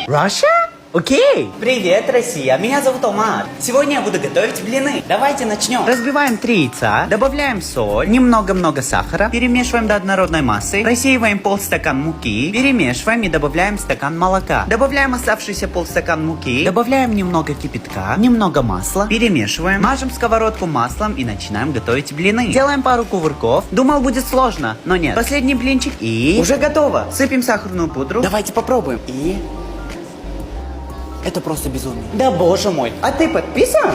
Russia? Окей. Привет, Россия. Меня зовут Омар. Сегодня я буду готовить блины. Давайте начнем. Разбиваем 3 яйца, добавляем соль, немного-много сахара, перемешиваем до однородной массы, просеиваем полстакан муки, перемешиваем и добавляем стакан молока. Добавляем оставшийся полстакан муки, добавляем немного кипятка, немного масла, перемешиваем, мажем сковородку маслом и начинаем готовить блины. Делаем пару кувырков. Думал, будет сложно, но нет. Последний блинчик и... Уже готово. Сыпем сахарную пудру. Давайте попробуем. И... Это просто безумие. Да боже мой. А ты подписан?